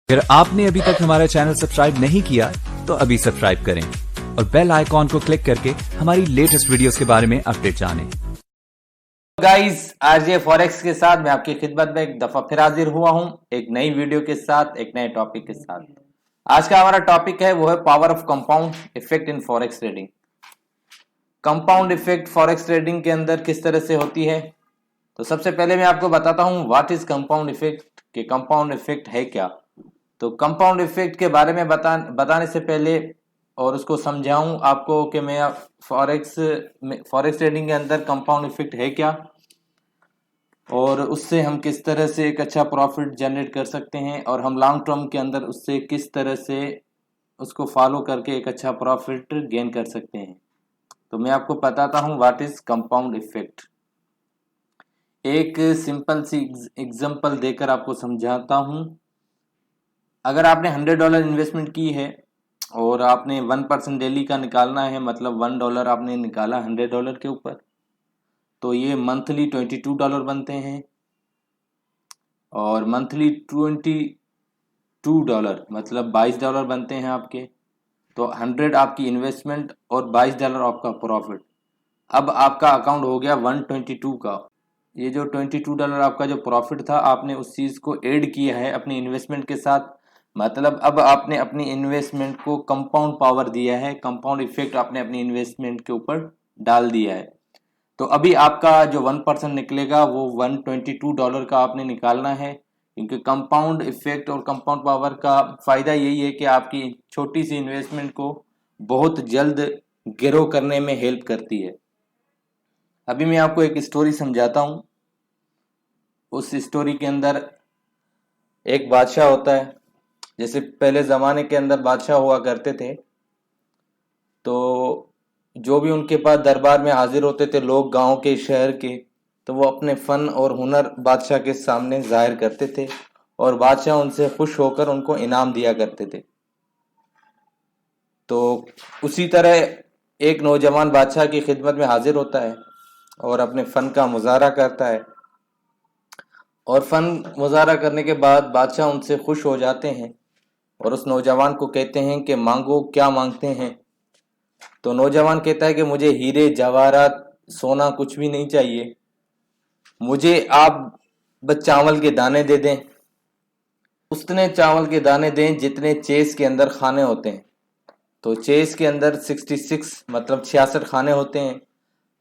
अगर आपने अभी तक हमारा चैनल सब्सक्राइब नहीं किया तो अभी सब्सक्राइब करें और बेल आइकॉन को क्लिक करके हमारी लेटेस्ट वीडियोस के बारे में अपडेट जानें। गाइस, आरजे फॉरेक्स के साथ मैं आपकी खिदमत में एक दफा फिर हाजिर हुआ हूं एक नई वीडियो के साथ, एक नए टॉपिक के साथ। आज का हमारा टॉपिक है वो है power of compound effect in forex trading. Compound effect forex trading के अंदर किस तरह से होती है, तो सबसे पहले मैं आपको बताता हूं व्हाट इज कंपाउंड इफेक्ट, कि कंपाउंड इफेक्ट है क्या। तो कंपाउंड इफेक्ट के बारे में बताने से पहले और उसको समझाऊं आपको कि मैं फॉरेक्स ट्रेडिंग के अंदर कंपाउंड इफेक्ट है क्या और उससे हम किस तरह से एक अच्छा प्रॉफिट जनरेट कर सकते हैं और हम लॉन्ग टर्म के अंदर उससे किस तरह से उसको फॉलो करके एक अच्छा प्रॉफिट गेन कर सकते हैं। तो मैं आपको बताता हूं व्हाट इज कंपाउंड इफेक्ट। एक सिंपल सी एग्जांपल देकर आपको समझाता हूं। अगर आपने $100 इन्वेस्टमेंट की है और आपने 1% डेली का निकालना है, मतलब $1 आपने निकाला $100 के ऊपर, तो ये मंथली $22 बनते हैं और मंथली $22 मतलब $22 बनते हैं आपके। तो 100 आपकी इन्वेस्टमेंट और $22 आपका प्रॉफिट। अब आपका अकाउंट हो गया 122 का। ये जो $22 आपका जो प्रॉफिट था, आपने उस चीज़ को ऐड किया है अपनी इन्वेस्टमेंट के साथ, मतलब अब आपने अपनी इन्वेस्टमेंट को कंपाउंड पावर दिया है, कंपाउंड इफेक्ट आपने अपनी इन्वेस्टमेंट के ऊपर डाल दिया है। तो अभी आपका जो 1% निकलेगा वो $122 का आपने निकालना है, क्योंकि कंपाउंड इफेक्ट और कंपाउंड पावर का फायदा यही है कि आपकी छोटी सी इन्वेस्टमेंट को बहुत जल्द ग्रो करने में हेल्प करती है। अभी मैं आपको एक स्टोरी समझाता हूँ। उस स्टोरी के अंदर एक बादशाह होता है। जैसे पहले ज़माने के अंदर बादशाह हुआ करते थे, तो जो भी उनके पास दरबार में हाजिर होते थे लोग, गांव के, शहर के, तो वो अपने फ़न और हुनर बादशाह के सामने जाहिर करते थे और बादशाह उनसे खुश होकर उनको इनाम दिया करते थे। तो उसी तरह एक नौजवान बादशाह की खिदमत में हाजिर होता है और अपने फ़न का मुजाहरा करता है और फ़न मुजाहरा करने के बाद बादशाह उनसे खुश हो जाते हैं और उस नौजवान को कहते हैं कि मांगो, क्या मांगते हैं। तो नौजवान कहता है कि मुझे हीरे जवाहरात सोना कुछ भी नहीं चाहिए, मुझे आप बस चावल के दाने दे दें, उतने चावल के दाने दें जितने चेस के अंदर खाने होते हैं। तो चेस के अंदर 66 मतलब 66 खाने होते हैं,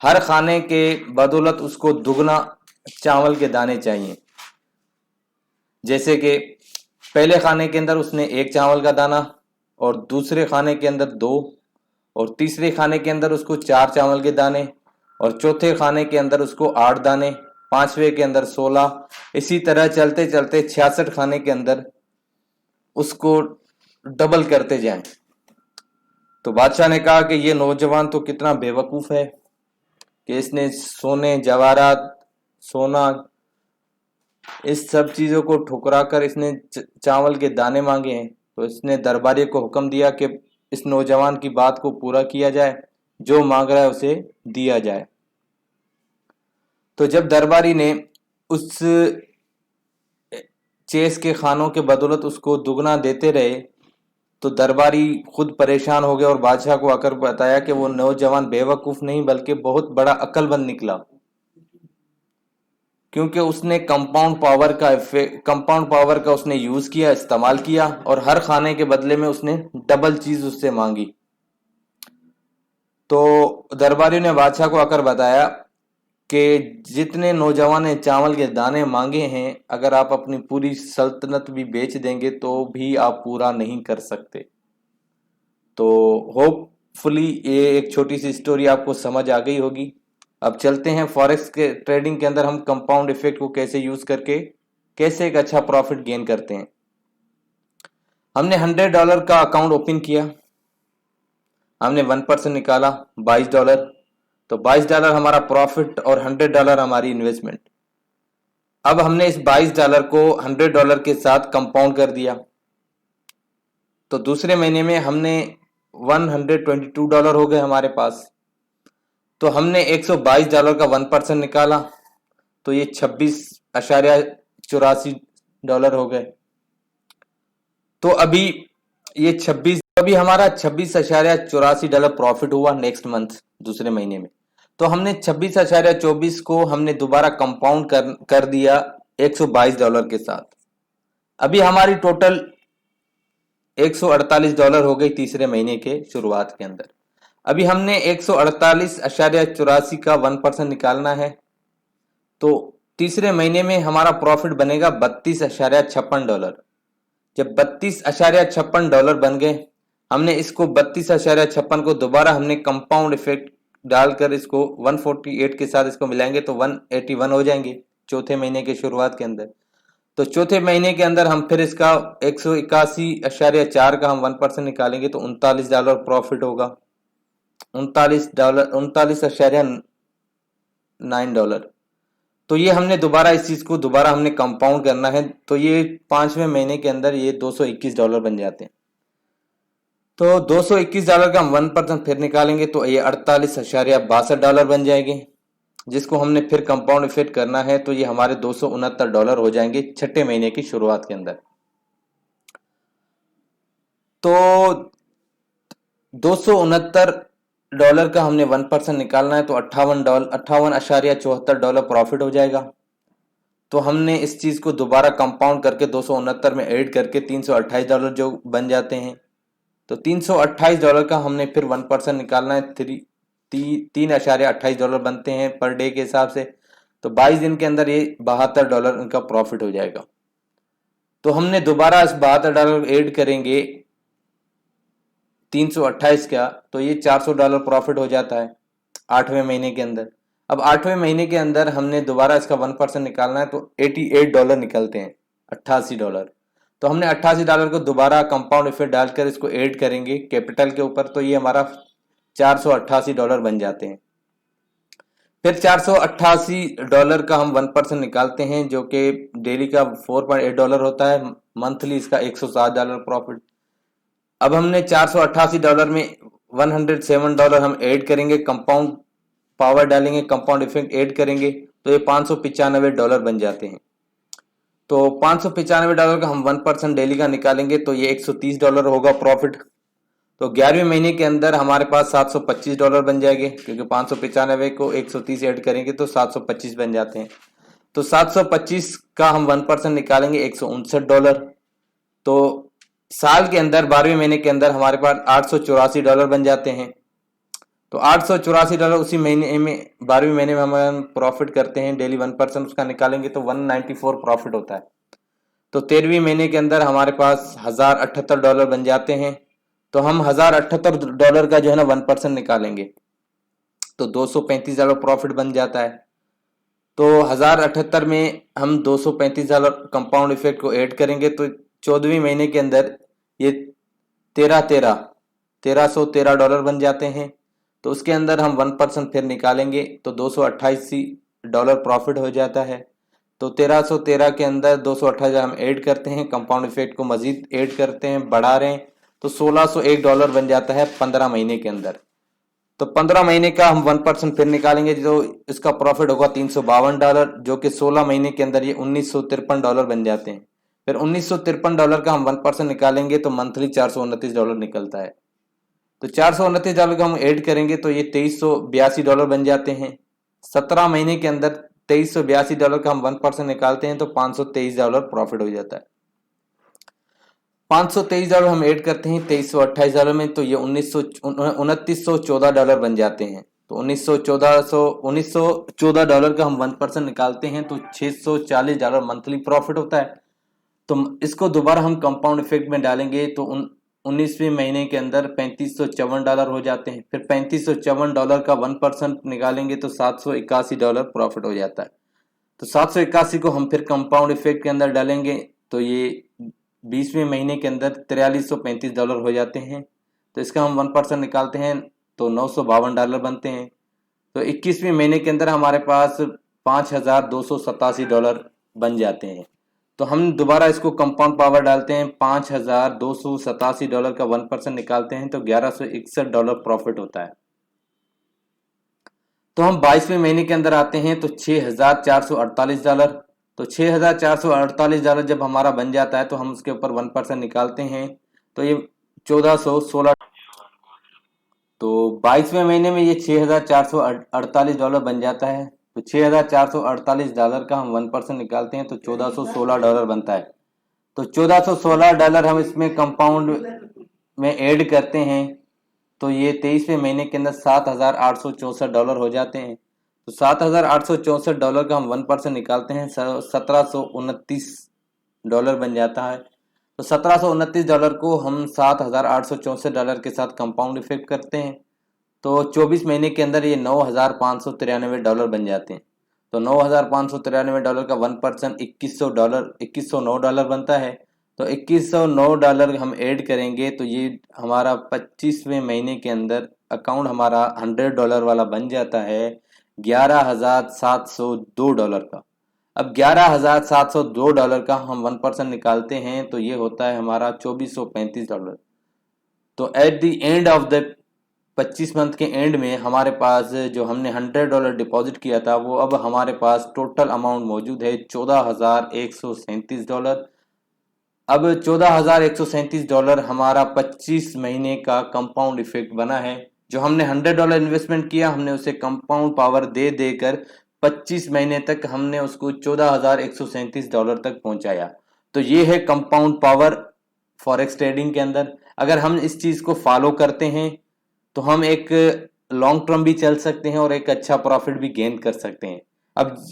हर खाने के बदौलत उसको दुगना चावल के दाने चाहिए। जैसे कि पहले खाने के अंदर उसने 1 चावल का दाना और दूसरे खाने के अंदर 2 और तीसरे खाने के अंदर उसको 4 चावल के दाने और चौथे खाने के अंदर उसको 8 दाने, पांचवें के अंदर 16, इसी तरह चलते चलते 66 खाने के अंदर उसको डबल करते जाएं। तो बादशाह ने कहा कि ये नौजवान तो कितना बेवकूफ है कि इसने सोने, जवाहरात, सोना, इस सब चीजों को ठुकरा कर इसने चावल के दाने मांगे हैं। तो इसने दरबारी को हुक्म दिया कि इस नौजवान की बात को पूरा किया जाए, जो मांग रहा है उसे दिया जाए। तो जब दरबारी ने उस चेस के खानों के बदौलत उसको दुगना देते रहे, तो दरबारी खुद परेशान हो गया और बादशाह को आकर बताया कि वो नौजवान बेवकूफ नहीं बल्कि बहुत बड़ा अक्लमंद निकला, क्योंकि उसने कंपाउंड पावर का उसने यूज किया, इस्तेमाल किया और हर खाने के बदले में उसने डबल चीज उससे मांगी। तो दरबारी ने बादशाह को आकर बताया कि जितने नौजवान ने चावल के दाने मांगे हैं, अगर आप अपनी पूरी सल्तनत भी बेच देंगे तो भी आप पूरा नहीं कर सकते। तो होपफुली ये एक छोटी सी स्टोरी आपको समझ आ गई होगी। अब चलते हैं फॉरेक्स के ट्रेडिंग के अंदर हम कंपाउंड इफेक्ट को कैसे यूज करके कैसे एक अच्छा प्रॉफिट गेन करते हैं। हमने $100 का अकाउंट ओपन किया, हमने 1% निकाला $22, तो $22 हमारा प्रॉफिट और $100 हमारी इन्वेस्टमेंट। अब हमने इस $22 को $100 के साथ कंपाउंड कर दिया, तो दूसरे महीने में हमने $122 हो गए हमारे पास। तो हमने $122 का 1% निकाला, तो ये $26.84 हो गए। तो अभी ये 26, अभी हमारा $26.84 प्रॉफिट हुआ नेक्स्ट मंथ दूसरे महीने में। तो हमने 26.24 को हमने दोबारा कंपाउंड कर दिया $122 के साथ। अभी हमारी टोटल $148 हो गई तीसरे महीने के शुरुआत के अंदर। अभी हमने 148.84 का 1% निकालना है, तो तीसरे महीने में हमारा प्रॉफिट बनेगा $32.56। जब $32.56 बन गए, हमने इसको 32.56 को दोबारा हमने कंपाउंड इफेक्ट डालकर इसको 148 के साथ इसको मिलाएंगे तो 181 हो जाएंगे चौथे महीने के शुरुआत के अंदर। तो चौथे महीने के अंदर हम फिर इसका 181.4 का हम 1% निकालेंगे तो $39 प्रॉफिट होगा। $39.9। तो ये हमने दोबारा इस चीज को दोबारा हमने कंपाउंड करना है, तो ये 5वें महीने के अंदर ये $221 बन जाते हैं। तो $221 का हम 1% फिर निकालेंगे तो ये $48.62 बन जाएंगे, जिसको हमने फिर कंपाउंड इफेक्ट करना है तो ये हमारे $269 हो जाएंगे छठे महीने की शुरुआत के अंदर। तो $269 का हमने 1% निकालना है तो $58.74 प्रॉफिट हो जाएगा। तो हमने इस चीज को दोबारा कंपाउंड करके 269 में ऐड करके $328 जो बन जाते हैं। तो $328 का हमने फिर 1% निकालना है, $3.28 बनते हैं पर डे के हिसाब से। तो 22 दिन के अंदर ये $72 इनका प्रॉफिट हो जाएगा। तो हमने दोबारा इस $72 ऐड करेंगे 328 का, तो ये $400 प्रॉफिट हो जाता है 8वें महीने के अंदर। अब 8वें महीने के अंदर हमने दोबारा इसका 1% निकालना है तो $88 निकलते हैं, $88। तो हमने $88 को दोबारा कंपाउंड इफेक्ट डालकर इसको ऐड करेंगे कैपिटल के ऊपर, तो ये हमारा $488 बन जाते हैं। फिर $488 का हम 1% निकालते हैं जो कि डेली का $4.8 होता है, मंथली इसका $107 प्रॉफिट। अब हमने $488 में $107 हम ऐड करेंगे, कंपाउंड पावर डालेंगे, कंपाउंड इफेक्ट ऐड करेंगे तो ये $595 बन जाते हैं। तो $595 का हम 1% डेली का निकालेंगे तो ये $130 होगा प्रॉफिट। तो 11वें महीने के अंदर हमारे पास $725 बन जाएंगे, क्योंकि 595 को 130 ऐड करेंगे तो 725 बन जाते हैं। तो 725 का हम 1% निकालेंगे $159। तो साल के अंदर 12वें महीने के अंदर हमारे पास $884 बन जाते हैं। तो $884 उसी महीने में 12वें महीने में हम प्रॉफिट करते हैं, डेली 1% उसका निकालेंगे तो 194 प्रॉफिट होता है। तो 13वें महीने के अंदर हमारे पास $1078 बन जाते हैं। तो हम $1078 का जो है ना 1% निकालेंगे तो $235 प्रॉफिट बन जाता है। तो 1078 में हम $235 कंपाउंड इफेक्ट को ऐड करेंगे तो 14वें महीने के अंदर ये $1313 बन जाते हैं। तो उसके अंदर हम 1% फिर निकालेंगे तो $288 प्रॉफिट हो जाता है। तो 1313 के अंदर 228 हम ऐड करते हैं, कंपाउंड इफेक्ट को मजीद ऐड करते हैं, बढ़ा रहे हैं तो $1601 बन जाता है 15 महीने के अंदर। तो 15 महीने का हम 1% फिर निकालेंगे जो इसका प्रॉफिट होगा $352, जो कि 16 महीने के अंदर ये $1953 बन जाते हैं। फिर $1953 का हम 1% निकालेंगे तो मंथली $429 निकलता है। तो $429 का हम ऐड करेंगे तो ये $2382 बन जाते हैं। 17 महीने के अंदर $2382 का हम 1% निकालते हैं तो $523 प्रॉफिट हो जाता है। $523 हम ऐड करते हैं $2328 में तो ये $2914 बन जाते हैं। तो $1914 का हम 1% निकालते हैं तो $640 मंथली प्रॉफिट होता है। तो इसको दोबारा हम कंपाउंड इफेक्ट में डालेंगे तो 19वें महीने के अंदर $3554 हो जाते हैं। फिर $3554 का 1% निकालेंगे तो $781 प्रॉफिट हो जाता है। तो 781 को हम फिर कंपाउंड इफेक्ट के अंदर डालेंगे तो ये 20वें महीने के अंदर $4335 हो जाते हैं। तो इसका हम 1% निकालते हैं तो $952 बनते हैं। तो 21वें महीने के अंदर हमारे पास $5287 बन जाते हैं। तो हम दोबारा इसको कंपाउंड पावर डालते हैं, $5287 का 1% निकालते हैं तो $1161 प्रॉफिट होता है। तो हम 22वें महीने के अंदर आते हैं तो $6448, तो $6,448 जब हमारा बन जाता है तो हम उसके ऊपर 1% निकालते हैं, तो ये 1416। तो 22वें महीने में ये $6,448 बन जाता है। तो $6,448 का हम 1% निकालते हैं तो $1,416 बनता है। तो $1,416 हम इसमें कंपाउंड में ऐड करते हैं, तो ये 23वें महीने के अंदर $7,864 हो जाते हैं। तो $7,864 का हम 1% निकालते हैं, $1,729 बन जाता है। तो $1,729 को हम $7,864 के साथ कंपाउंड इफेक्ट करते हैं, तो 24 महीने के अंदर ये $9,593 बन जाते हैं। तो $9,593 का 1% $2,109 बनता है। तो $2,109 हम ऐड करेंगे तो ये हमारा 25वें महीने के अंदर अकाउंट हमारा $100 वाला बन जाता है $11,702 का। अब $11,702 का हम 1% निकालते हैं तो ये होता है हमारा $2,435। तो at the end of the 25 month के एंड में हमारे पास जो हमने $100 डिपॉजिट किया था वो अब हमारे पास टोटल अमाउंट मौजूद है $14,137। अब $14,137 हमारा 25 महीने का कंपाउंड इफेक्ट बना है। जो हमने $100 इन्वेस्टमेंट किया, हमने उसे कंपाउंड पावर दे देकर 25 महीने तक हमने उसको $14,137 तक पहुंचाया। तो ये है कंपाउंड पावर फॉरेक्स ट्रेडिंग के अंदर। अगर हम इस चीज को फॉलो करते हैं तो हम एक लॉन्ग टर्म भी चल सकते हैं और एक अच्छा प्रॉफिट भी गेन कर सकते हैं। अब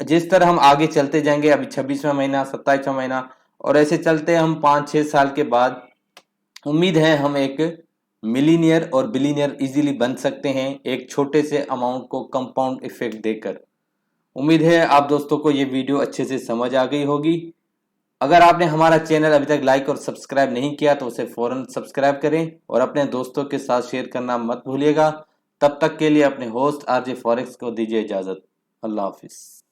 जिस तरह हम आगे चलते जाएंगे, अभी 26वां महीना, 27वां महीना और ऐसे चलते हम 5-6 साल के बाद, उम्मीद है हम एक मिलीनियर और बिलीनियर इजीली बन सकते हैं एक छोटे से अमाउंट को कंपाउंड इफेक्ट देकर। उम्मीद है आप दोस्तों को ये वीडियो अच्छे से समझ आ गई होगी। अगर आपने हमारा चैनल अभी तक लाइक और सब्सक्राइब नहीं किया तो उसे फौरन सब्सक्राइब करें और अपने दोस्तों के साथ शेयर करना मत भूलिएगा। तब तक के लिए अपने होस्ट आरजे फॉरेक्स को दीजिए इजाजत। अल्लाह हाफिज।